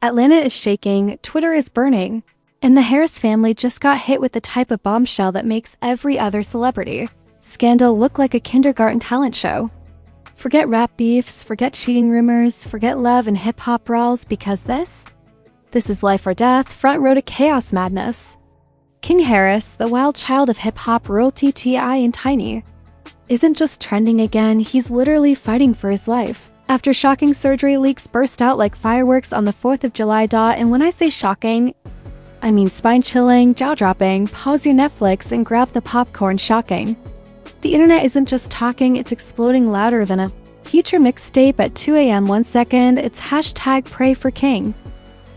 Atlanta is shaking, Twitter is burning, and the Harris family just got hit with the type of bombshell that makes every other celebrity scandal look like a kindergarten talent show. Forget rap beefs, forget cheating rumors, forget love and hip-hop brawls, because this is life or death, front row to chaos madness. King Harris, the wild child of hip-hop royalty T.I. and Tiny, isn't just trending again, he's literally fighting for his life. After shocking surgery leaks burst out like fireworks on the 4th of July, and when I say shocking, I mean spine-chilling, jaw-dropping, pause your Netflix and grab the popcorn shocking. The internet isn't just talking, it's exploding louder than a future mixtape at 2 a.m. 1 second, it's hashtag pray for King.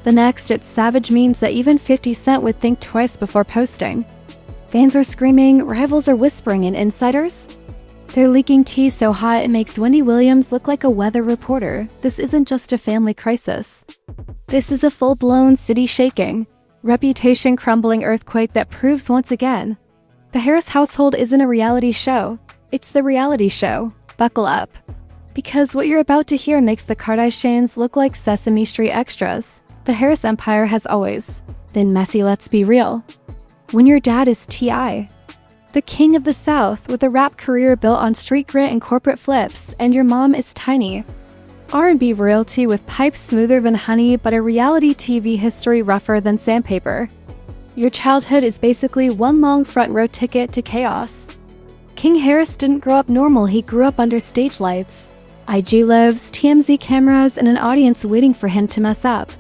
The next, it's savage memes that even 50 Cent would think twice before posting. Fans are screaming, rivals are whispering, and insiders? They're leaking tea so hot it makes Wendy Williams look like a weather reporter. This isn't just a family crisis. This is a full-blown city shaking, reputation crumbling earthquake that proves once again, the Harris household isn't a reality show. It's the reality show. Buckle up. Because what you're about to hear makes the Kardashians look like Sesame Street extras. The Harris empire has always been messy, let's be real. When your dad is T.I., the king of the South with a rap career built on street grit and corporate flips, and your mom is Tiny, R&B royalty with pipes smoother than honey but a reality TV history rougher than sandpaper. Your childhood is basically one long front row ticket to chaos. King Harris didn't grow up normal, he grew up under stage lights, IG lives, TMZ cameras, and an audience waiting for him to mess up.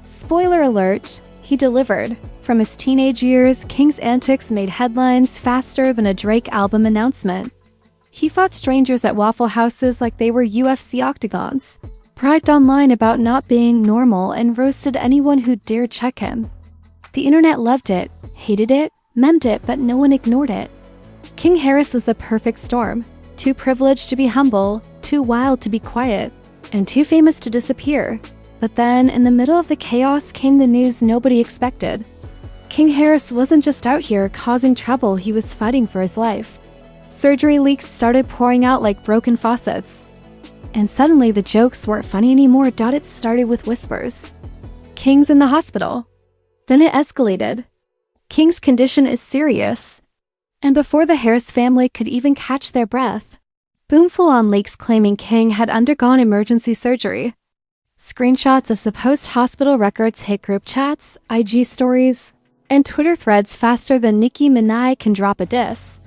Spoiler alert, he delivered. From his teenage years, King's antics made headlines faster than a Drake album announcement. He fought strangers at Waffle Houses like they were UFC octagons, bragged online about not being normal, and roasted anyone who dared check him. The internet loved it, hated it, memed it, but no one ignored it. King Harris was the perfect storm. Too privileged to be humble, too wild to be quiet, and too famous to disappear. But then, in the middle of the chaos came the news nobody expected. King Harris wasn't just out here causing trouble, he was fighting for his life. Surgery leaks started pouring out like broken faucets. And suddenly the jokes weren't funny anymore. It started with whispers. King's in the hospital. Then it escalated. King's condition is serious. And before the Harris family could even catch their breath, boomful-on leaks claiming King had undergone emergency surgery. Screenshots of supposed hospital records hit group chats, IG stories, and Twitter threads faster than Nicki Minaj can drop a diss.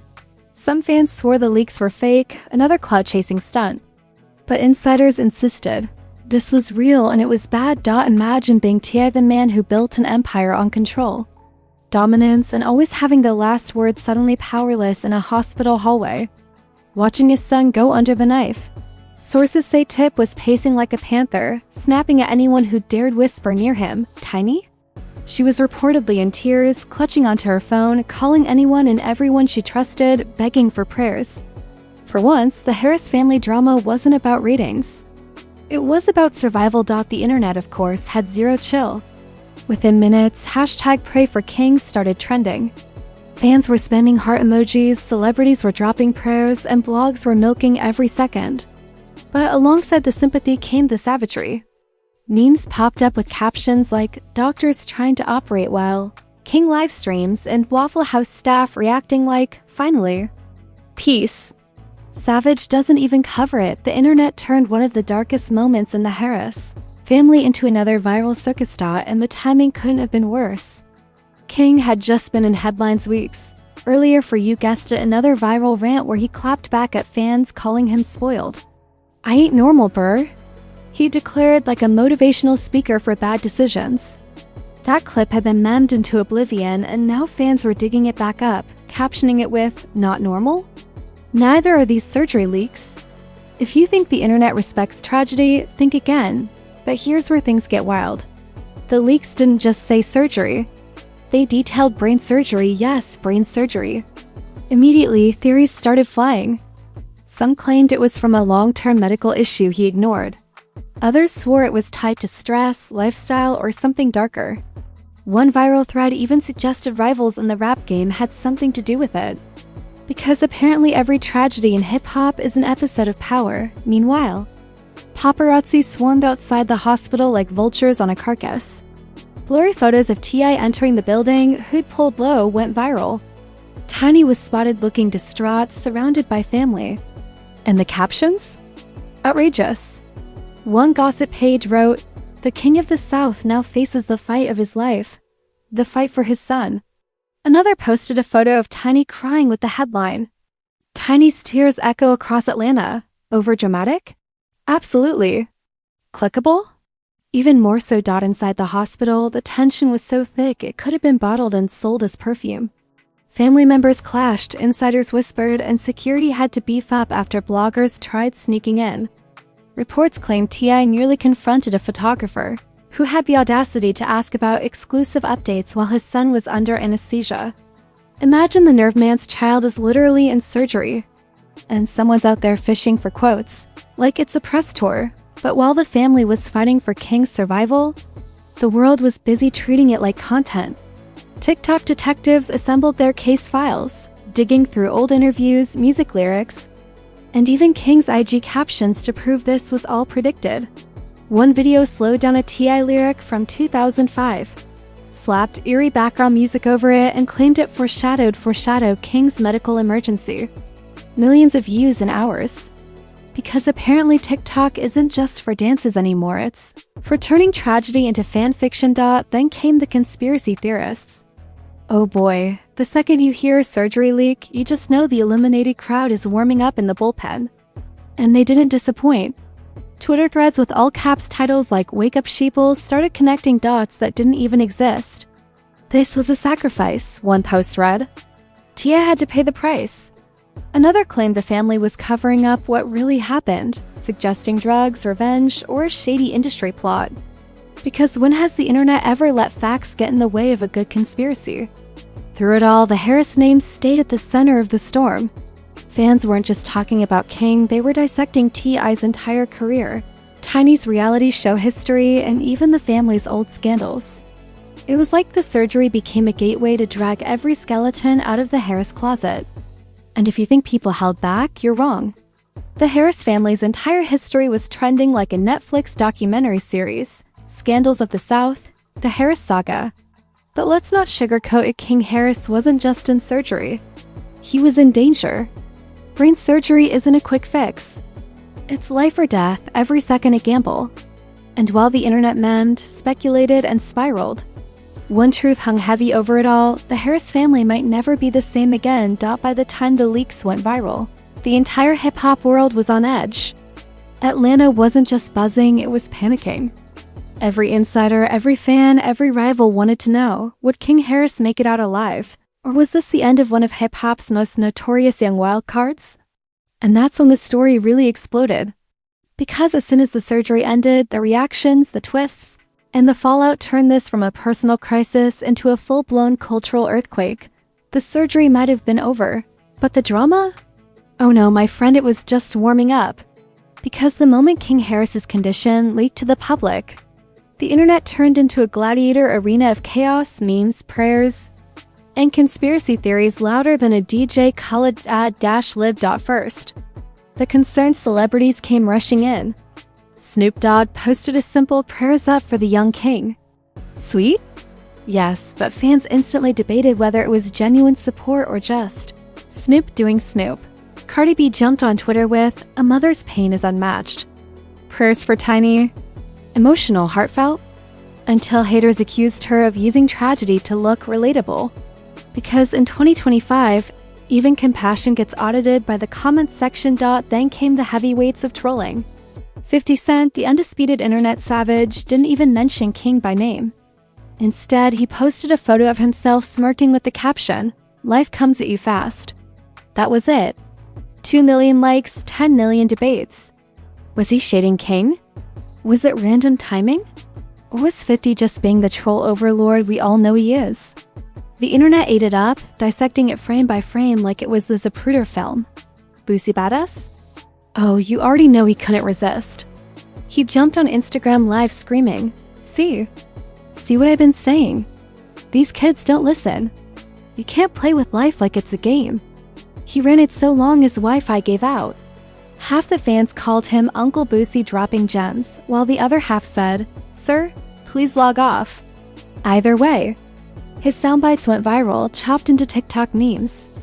Some fans swore the leaks were fake, another cloud-chasing stunt. But insiders insisted this was real and it was bad. Imagine being T.I., the man who built an empire on control, dominance, and always having the last word, suddenly powerless in a hospital hallway, watching his son go under the knife. Sources say Tip was pacing like a panther, snapping at anyone who dared whisper near him. Tiny? She was reportedly in tears, clutching onto her phone, calling anyone and everyone she trusted, begging for prayers. For once, the Harris family drama wasn't about ratings. It was about survival. The internet, of course, had zero chill. Within minutes, hashtag pray for King started trending. Fans were spamming heart emojis, celebrities were dropping prayers, and blogs were milking every second. But alongside the sympathy came the savagery. Memes popped up with captions like, "Doctors trying to operate while King live streams," and Waffle House staff reacting like, "Finally. Peace." Savage doesn't even cover it. The internet turned one of the darkest moments in the Harris family into another viral circus dot, and the timing couldn't have been worse. King had just been in headlines weeks earlier for, you guessed it, another viral rant where he clapped back at fans calling him spoiled. "I ain't normal, brr," he declared, like a motivational speaker for bad decisions. That clip had been memed into oblivion, and now fans were digging it back up, captioning it with, "Not normal?" Neither are these surgery leaks. If you think the internet respects tragedy, think again. But here's where things get wild. The leaks didn't just say surgery. They detailed brain surgery. Yes, brain surgery. Immediately, theories started flying. Some claimed it was from a long-term medical issue he ignored. Others swore it was tied to stress, lifestyle, or something darker. One viral thread even suggested rivals in the rap game had something to do with it. Because apparently every tragedy in hip-hop is an episode of Power. Meanwhile, Paparazzi swarmed outside the hospital like vultures on a carcass. Blurry photos of T.I. entering the building, hood pulled low, went viral. Tiny was spotted looking distraught, surrounded by family. And the captions? Outrageous. One gossip page wrote, "The King of the South now faces the fight of his life. The fight for his son." Another posted a photo of Tiny crying with the headline, "Tiny's tears echo across Atlanta. Overdramatic? Absolutely. Clickable?" Even more so. Inside the hospital, the tension was so thick it could have been bottled and sold as perfume. Family members clashed, insiders whispered, and security had to beef up after bloggers tried sneaking in. Reports claim T.I. nearly confronted a photographer, who had the audacity to ask about exclusive updates while his son was under anesthesia. Imagine the nerve man's child is literally in surgery, and someone's out there fishing for quotes, like it's a press tour. But while the family was fighting for King's survival, the world was busy treating it like content. TikTok detectives assembled their case files, digging through old interviews, music lyrics, and even King's IG captions to prove this was all predicted. One video slowed down a T.I. lyric from 2005, slapped eerie background music over it, and claimed it foreshadowed King's medical emergency. Millions of views in hours. Because apparently TikTok isn't just for dances anymore, it's for turning tragedy into fan fiction. Then came the conspiracy theorists. Oh boy, the second you hear surgery leak, you just know the Illuminati crowd is warming up in the bullpen. And they didn't disappoint. Twitter threads with all caps titles like "Wake Up Sheeple" started connecting dots that didn't even exist. "This was a sacrifice," one post read. "Tia had to pay the price." Another claimed the family was covering up what really happened, suggesting drugs, revenge, or a shady industry plot. Because when has the internet ever let facts get in the way of a good conspiracy? Through it all, the Harris name stayed at the center of the storm. Fans weren't just talking about King, they were dissecting T.I.'s entire career, Tiny's reality show history, and even the family's old scandals. It was like the surgery became a gateway to drag every skeleton out of the Harris closet. And if you think people held back, you're wrong. The Harris family's entire history was trending like a Netflix documentary series, Scandals of the South, The Harris Saga. But let's not sugarcoat it, King Harris wasn't just in surgery. He was in danger. Brain surgery isn't a quick fix. It's life or death, every second a gamble. And while the internet memed, speculated, and spiraled, one truth hung heavy over it all: the Harris family might never be the same again. By the time the leaks went viral, the entire hip-hop world was on edge. Atlanta wasn't just buzzing, it was panicking. Every insider, every fan, every rival wanted to know, would King Harris make it out alive? Or was this the end of one of hip-hop's most notorious young wildcards? And that's when the story really exploded. Because as soon as the surgery ended, the reactions, the twists, and the fallout turned this from a personal crisis into a full-blown cultural earthquake. The surgery might have been over, but the drama? Oh no, my friend, it was just warming up. Because the moment King Harris's condition leaked to the public, the internet turned into a gladiator arena of chaos, memes, prayers, and conspiracy theories louder than a DJ Khaled ad-lib. First, the concerned celebrities came rushing in. Snoop Dogg posted a simple "prayers up for the young king." Sweet? Yes, but fans instantly debated whether it was genuine support or just Snoop doing Snoop. Cardi B jumped on Twitter with, "A mother's pain is unmatched. Prayers for Tiny." Emotional, heartfelt? Until haters accused her of using tragedy to look relatable. Because in 2025, even compassion gets audited by the comments section. Then came the heavyweights of trolling. 50 Cent, the undisputed internet savage, didn't even mention King by name. Instead, he posted a photo of himself smirking with the caption, "Life comes at you fast." That was it. 2 million likes, 10 million debates. Was he shading King? Was it random timing? Or was 50 just being the troll overlord we all know he is? The internet ate it up, dissecting it frame by frame like it was the Zapruder film. Boosie Badass? Oh, you already know he couldn't resist. He jumped on Instagram Live screaming, See what I've been saying? These kids don't listen. You can't play with life like it's a game." He ran it so long his Wi-Fi gave out. Half the fans called him Uncle Boosie dropping gems, while the other half said, "Sir, please log off." Either way, his soundbites went viral, chopped into TikTok memes.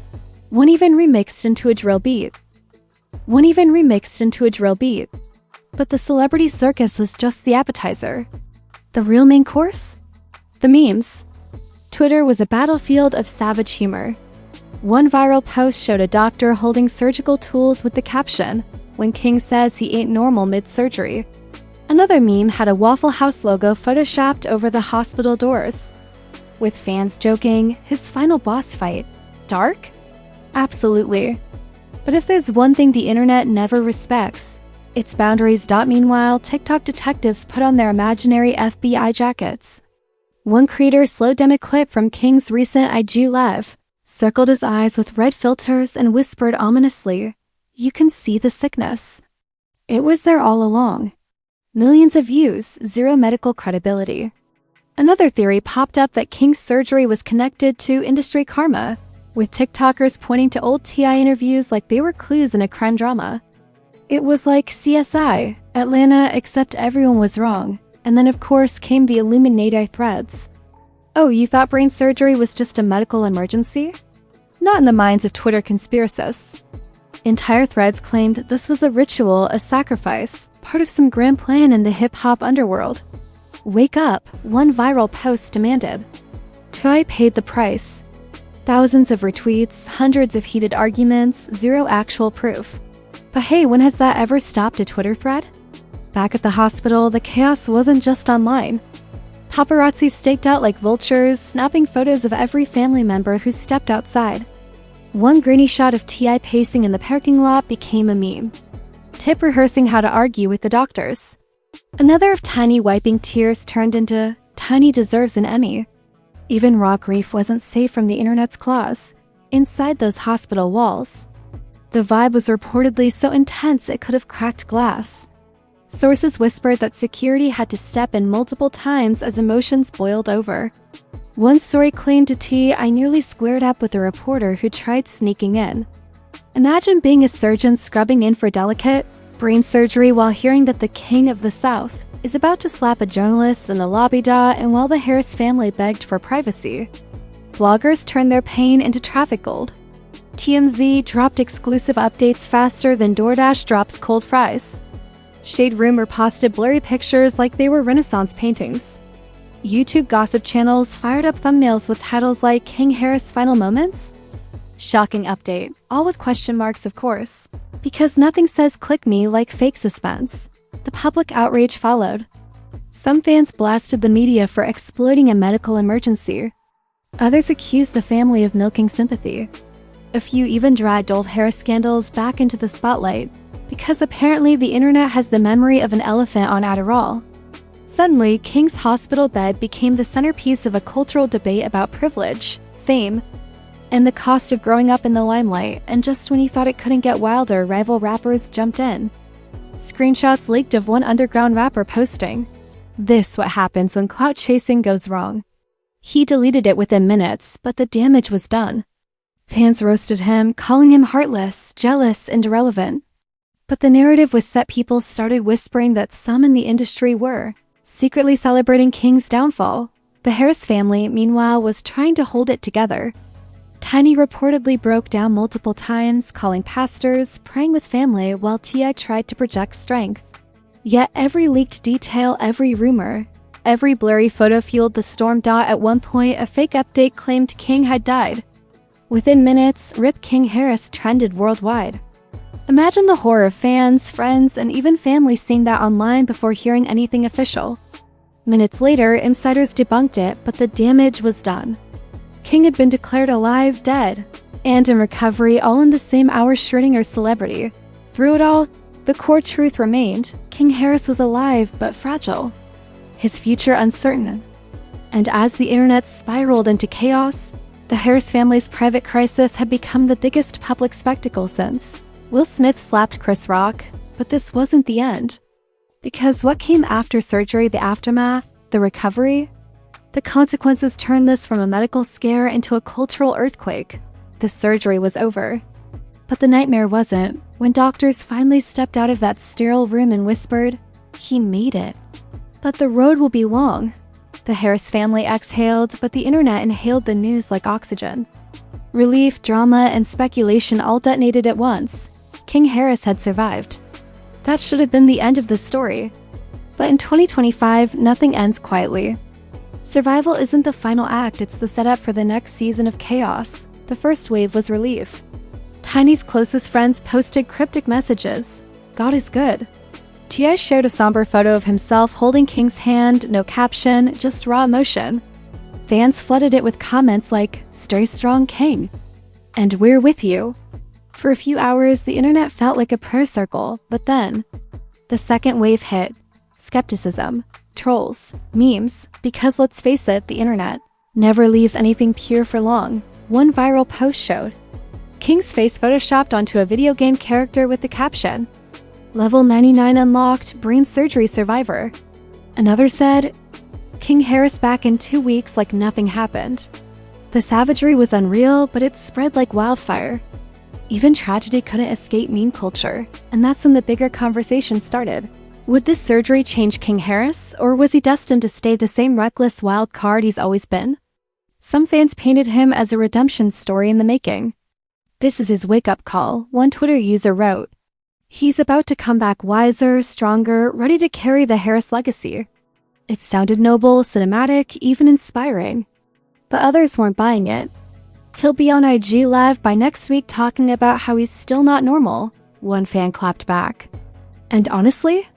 One even remixed into a drill beat. But the celebrity circus was just the appetizer. The real main course? The memes. Twitter was a battlefield of savage humor. One viral post showed a doctor holding surgical tools with the caption, "When King says he ain't normal mid-surgery." Another meme had a Waffle House logo photoshopped over the hospital doors, with fans joking, "His final boss fight. Dark?" Absolutely. But if there's one thing the internet never respects, it's boundaries. Meanwhile, TikTok detectives put on their imaginary FBI jackets. One creator slowed down a clip from King's recent IG Live, circled his eyes with red filters, and whispered ominously, "You can see the sickness." It was there all along. Millions of views, zero medical credibility. Another theory popped up that King's surgery was connected to industry karma, with TikTokers pointing to old T.I. interviews like they were clues in a crime drama. It was like CSI, Atlanta, except everyone was wrong. And then of course came the Illuminati threads. Oh, you thought brain surgery was just a medical emergency? Not in the minds of Twitter conspiracists. Entire threads claimed this was a ritual, a sacrifice, part of some grand plan in the hip-hop underworld. Wake up, one viral post demanded. T.I. paid the price. Thousands of retweets, hundreds of heated arguments, zero actual proof. But hey, when has that ever stopped a Twitter thread? Back at the hospital, the chaos wasn't just online. Paparazzi staked out like vultures, snapping photos of every family member who stepped outside. One grainy shot of T.I. pacing in the parking lot became a meme. Tip rehearsing how to argue with the doctors. Another of Tiny wiping tears turned into Tiny deserves an Emmy. Even raw grief wasn't safe from the internet's claws. Inside those hospital walls, the vibe was reportedly so intense it could have cracked glass. Sources whispered that security had to step in multiple times as emotions boiled over. One story claimed to T.I. nearly squared up with a reporter who tried sneaking in. Imagine being a surgeon scrubbing in for delicate brain surgery while hearing that the King of the South is about to slap a journalist in the lobby, and while the Harris family begged for privacy. Bloggers turned their pain into traffic gold. TMZ dropped exclusive updates faster than DoorDash drops cold fries. Shade Rumor posted blurry pictures like they were Renaissance paintings. YouTube gossip channels fired up thumbnails with titles like King Harris Final Moments? Shocking update, all with question marks of course. Because nothing says click me like fake suspense. The public outrage followed. Some fans blasted the media for exploiting a medical emergency. Others accused the family of milking sympathy. A few even dragged old Harris scandals back into the spotlight, because apparently the internet has the memory of an elephant on Adderall. Suddenly, King's hospital bed became the centerpiece of a cultural debate about privilege, fame, and the cost of growing up in the limelight, and just when you thought it couldn't get wilder, rival rappers jumped in. Screenshots leaked of one underground rapper posting, "This what happens when clout chasing goes wrong." He deleted it within minutes, but the damage was done. Fans roasted him, calling him heartless, jealous, and irrelevant. But the narrative was set. People started whispering that some in the industry were secretly celebrating King's downfall. The Harris family, meanwhile, was trying to hold it together. Tiny reportedly broke down multiple times, calling pastors, praying with family, while T.I. tried to project strength. Yet every leaked detail, every rumor, every blurry photo fueled the storm. At one point, a fake update claimed King had died. Within minutes, "Rip King Harris" trended worldwide. Imagine the horror of fans, friends, and even family seeing that online before hearing anything official. Minutes later, insiders debunked it, but the damage was done. King had been declared alive, dead, and in recovery, all in the same hour. Schrödinger's celebrity. Through it all, the core truth remained: King Harris was alive but fragile, his future uncertain. And as the internet spiraled into chaos, the Harris family's private crisis had become the biggest public spectacle since Will Smith slapped Chris Rock. But this wasn't the end. Because what came after surgery, the aftermath, the recovery? The consequences turned this from a medical scare into a cultural earthquake. The surgery was over. But the nightmare wasn't. When doctors finally stepped out of that sterile room and whispered, "He made it." But the road will be long. The Harris family exhaled, but the internet inhaled the news like oxygen. Relief, drama, and speculation all detonated at once. King Harris had survived. That should have been the end of the story. But in 2025, nothing ends quietly. Survival isn't the final act, it's the setup for the next season of chaos. The first wave was relief. Tiny's closest friends posted cryptic messages. God is good. T.I. shared a somber photo of himself holding King's hand, no caption, just raw emotion. Fans flooded it with comments like, "Stay strong, King," and "We're with you." For a few hours, the internet felt like a prayer circle, but then the second wave hit. Skepticism, trolls, memes, because let's face it, the internet never leaves anything pure for long. One viral post showed King's face photoshopped onto a video game character with the caption, "Level 99 unlocked, brain surgery survivor." Another said, "King Harris back in 2 weeks like nothing happened." The savagery was unreal, but it spread like wildfire. Even tragedy couldn't escape meme culture, and that's when the bigger conversation started. Would this surgery change King Harris, or was he destined to stay the same reckless wild card he's always been? Some fans painted him as a redemption story in the making. "This is his wake-up call," one Twitter user wrote. "He's about to come back wiser, stronger, ready to carry the Harris legacy." It sounded noble, cinematic, even inspiring. But others weren't buying it. "He'll be on IG Live by next week talking about how he's still not normal," one fan clapped back. And honestly,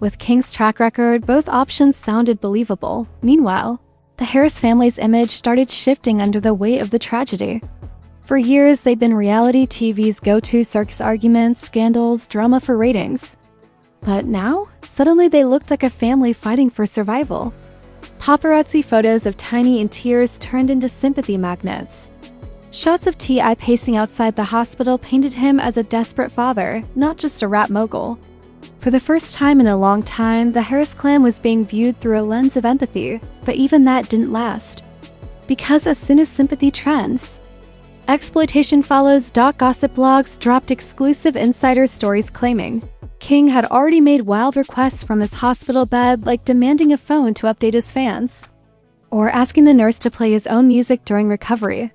with King's track record, both options sounded believable. Meanwhile, the Harris family's image started shifting under the weight of the tragedy. For years, they'd been reality TV's go-to circus arguments, scandals, drama for ratings. But now, suddenly they looked like a family fighting for survival. Paparazzi photos of Tiny in tears turned into sympathy magnets. Shots of T.I. pacing outside the hospital painted him as a desperate father, not just a rap mogul. For the first time in a long time, the Harris clan was being viewed through a lens of empathy, but even that didn't last. Because as soon as sympathy trends, exploitation follows. Gossip blogs dropped exclusive insider stories claiming King had already made wild requests from his hospital bed, like demanding a phone to update his fans, or asking the nurse to play his own music during recovery.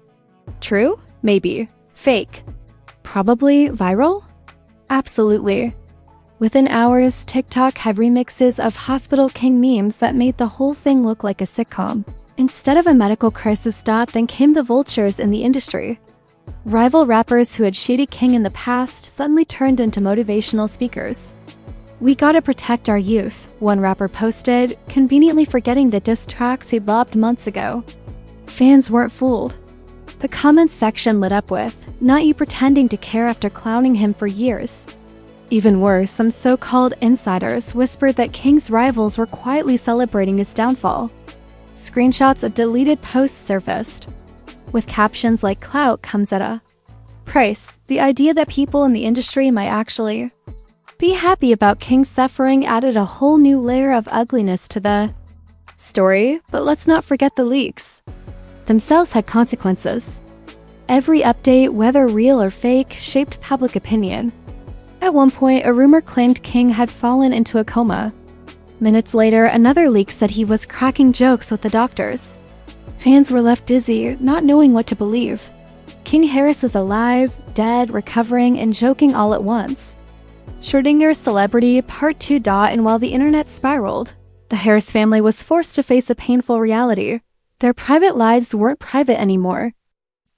True? Maybe. Fake? Probably. Viral? Absolutely. Within hours, TikTok had remixes of Hospital King memes that made the whole thing look like a sitcom. Instead of a medical crisis dot, then came the vultures in the industry. Rival rappers who had shaded King in the past suddenly turned into motivational speakers. "We gotta protect our youth," one rapper posted, conveniently forgetting the diss tracks he lobbed months ago. Fans weren't fooled. The comments section lit up with, "Not you pretending to care after clowning him for years." Even worse, some so-called insiders whispered that King's rivals were quietly celebrating his downfall. Screenshots of deleted posts surfaced, with captions like "Clout comes at a price." The idea that people in the industry might actually be happy about King's suffering added a whole new layer of ugliness to the story. But let's not forget the leaks themselves had consequences. Every update, whether real or fake, shaped public opinion. At one point, a rumor claimed King had fallen into a coma. Minutes later, another leak said he was cracking jokes with the doctors. Fans were left dizzy, not knowing what to believe. King Harris is alive, dead, recovering, and joking all at once. Schrödinger's celebrity, Part 2. And while the internet spiraled, the Harris family was forced to face a painful reality. Their private lives weren't private anymore.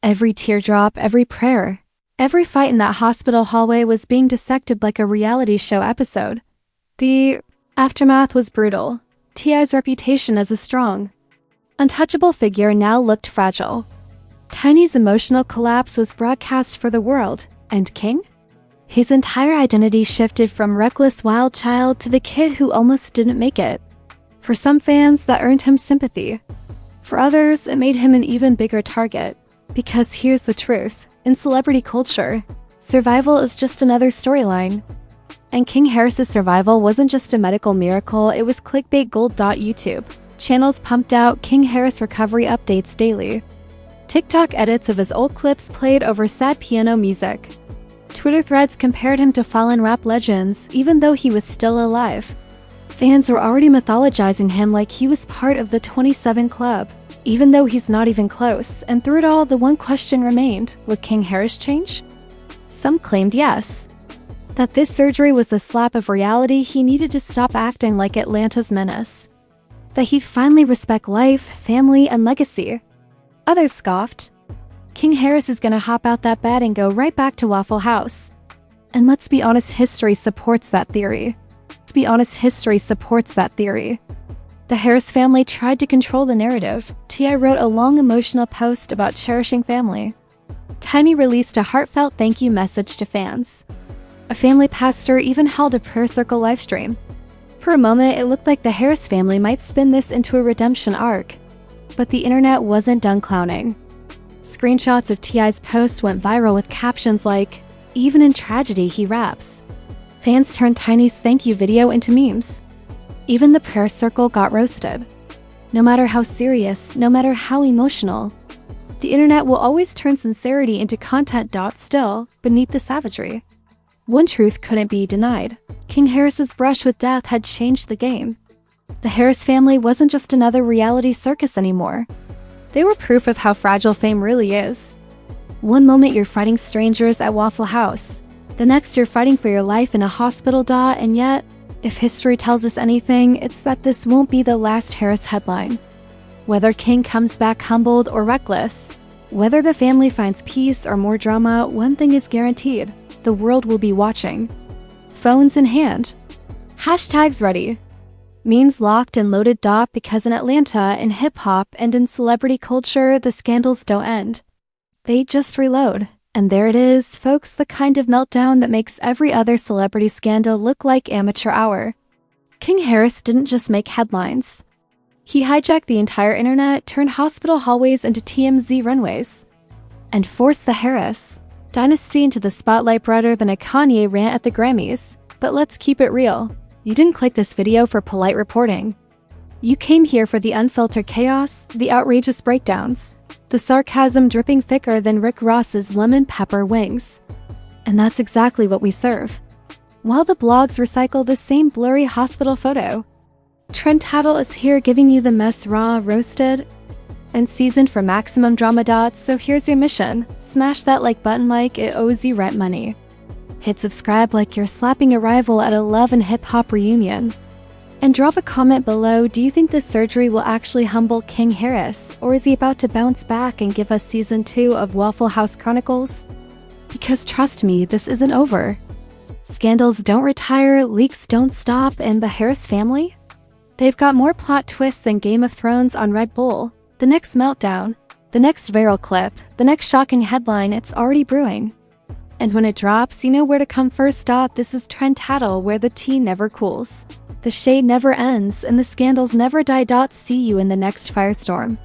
Every teardrop, every prayer, every fight in that hospital hallway was being dissected like a reality show episode. The aftermath was brutal. T.I.'s reputation as a strong, untouchable figure now looked fragile. Tiny's emotional collapse was broadcast for the world, and King? His entire identity shifted from reckless wild child to the kid who almost didn't make it. For some fans, that earned him sympathy. For others, it made him an even bigger target. Because here's the truth. In celebrity culture, survival is just another storyline. And King Harris's survival wasn't just a medical miracle, it was clickbait gold. YouTube channels pumped out King Harris recovery updates daily. TikTok edits of his old clips played over sad piano music. Twitter threads compared him to fallen rap legends, even though he was still alive. Fans were already mythologizing him like he was part of the 27 Club, even though he's not even close, and through it all, the one question remained: would King Harris change? Some claimed yes. That this surgery was the slap of reality he needed to stop acting like Atlanta's menace. That he'd finally respect life, family, and legacy. Others scoffed. King Harris is gonna hop out that bed and go right back to Waffle House. And let's be honest, history supports that theory. The Harris family tried to control the narrative. T.I. wrote a long emotional post about cherishing family. Tiny released a heartfelt thank you message to fans. A family pastor even held a prayer circle livestream. For a moment, it looked like the Harris family might spin this into a redemption arc. But the internet wasn't done clowning. Screenshots of T.I.'s post went viral with captions like, "Even in tragedy, he raps." Fans turned Tiny's thank you video into memes. Even the prayer circle got roasted. No matter how serious, no matter how emotional, the internet will always turn sincerity into content. Still, beneath the savagery, one truth couldn't be denied. King Harris's brush with death had changed the game. The Harris family wasn't just another reality circus anymore. They were proof of how fragile fame really is. One moment you're fighting strangers at Waffle House. The next you're fighting for your life in a hospital. And yet, if history tells us anything, it's that this won't be the last Harris headline. Whether King comes back humbled or reckless, whether the family finds peace or more drama, one thing is guaranteed: the world will be watching. Phones in hand. Hashtags ready. Memes locked and loaded. Because in Atlanta, in hip-hop, and in celebrity culture, the scandals don't end. They just reload. And there it is, folks, the kind of meltdown that makes every other celebrity scandal look like amateur hour. King Harris didn't just make headlines. He hijacked the entire internet, turned hospital hallways into TMZ runways, and forced the Harris dynasty into the spotlight brighter than a Kanye rant at the Grammys. But let's keep it real. You didn't click this video for polite reporting. You came here for the unfiltered chaos, the outrageous breakdowns, the sarcasm dripping thicker than Rick Ross's lemon pepper wings. And that's exactly what we serve. While the blogs recycle the same blurry hospital photo, Trent Tattle is here giving you the mess raw, roasted, and seasoned for maximum drama. So here's your mission: smash that like button like it owes you rent money. Hit subscribe like you're slapping a rival at a Love and Hip Hop reunion. And drop a comment below. Do you think this surgery will actually humble King Harris, or is he about to bounce back and give us season 2 of Waffle House Chronicles? Because trust me, this isn't over. Scandals don't retire, leaks don't stop, and the Harris family? They've got more plot twists than Game of Thrones on Red Bull. The next meltdown, the next viral clip, the next shocking headline, it's already brewing. And when it drops, you know where to come first. This is Trent Tattle, where the tea never cools, the shade never ends, and the scandals never die. See you in the next firestorm.